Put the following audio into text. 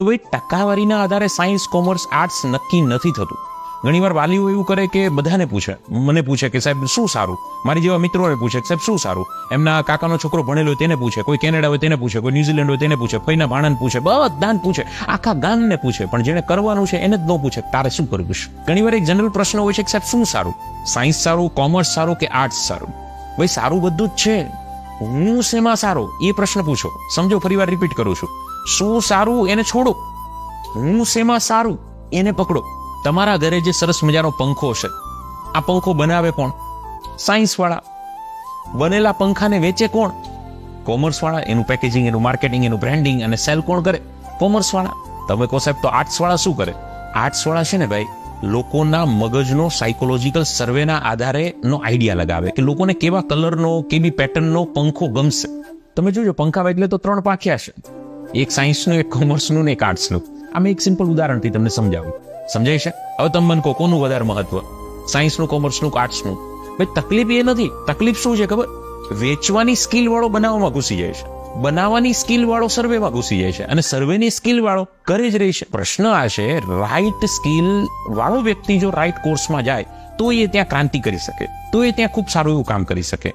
હવે ટકાવારીના આધારે science, commerce, arts નક્કી નથી થતું. ઘણીવાર વાલીઓ એવું કરે કે બધાને પૂછે, મને પૂછે કે સાહેબ શું સારું, મારી જેવા મિત્રોને પૂછે કે સાહેબ શું સારું, એમના કાકાનો છોકરો ભણેલો હોય તેને પૂછે, કોઈ કેનેડા હોય તેને પૂછે, કોઈ ન્યુઝીલેન્ડ હોય તેને પૂછે, ફઈના ભાણાને પૂછે, બધાને પૂછે, આખા ગામને પૂછે, પણ જેને કરવાનું છે એને જ ન પૂછે તારે શું કરવું છે. ઘણીવાર એક જનરલ પ્રશ્ન હોય છે કે સાહેબ શું સારું, સાયન્સ સારું, કોમર્સ સારું કે આર્ટ્સ સારું? ભાઈ સારું બધું જ છે, હું શેમાં સારો એ પ્રશ્ન પૂછો. સમજો, ફરીવાર રિપીટ કરું છું, શું સારું એને છોડો, હું શેમાં સારું એને પકડો. તમારા ઘરે જે સરસ મજાનો પંખો છે, આ પંખો બનાવે કોણ? સાયન્સ વાળા. બનેલા પંખાને વેચે કોણ? કોમર્સ વાળા. એનું પેકેજિંગ, એનું માર્કેટિંગ, એનું બ્રાન્ડિંગ અને સેલ કોણ કરે? કોમર્સ વાળા. તમે કહો સાહેબ તો આર્ટ્સ વાળા શું કરે? આર્ટ્સ વાળા છે ને ભાઈ, લોકોના મગજનો સાયકોલોજીકલ સર્વેના આધારે નો આઈડિયા લગાવે કે લોકોને કેવા કલરનો, કેવી પેટર્નનો પંખો ગમશે. તમે જોજો, પંખા એટલે તો 3 પાંખિયા છે, એક સાયન્સનું, એક કોમર્સનું ને એક આર્ટ્સનું. આમ એક સિમ્પલ ઉદાહરણથી તમને સમજાવું. સમજાય છે? હવે તમે મને કહો કોનું વધારે મહત્વ, સાયન્સનું, કોમર્સનું, આર્ટ્સનું? ભાઈ તકલીફ એ નથી. તકલીફ શું છે ખબર? વેચવાની સ્કિલ વાળો બનાવવામાં ઘૂસી જાય છે, બનાવવાની સ્કિલ વાળો સર્વેમાં ઘૂસી જાય છે, અને સર્વેની સ્કિલ વાળો કરે જ રહી છે. પ્રશ્ન આ છે, રાઈટ સ્કિલ વાળો વ્યક્તિ જો રાઈટ કોર્સમાં જાય તો એ ત્યાં ક્રાંતિ કરી શકે, તો એ ત્યાં ખૂબ સારું એવું કામ કરી શકે.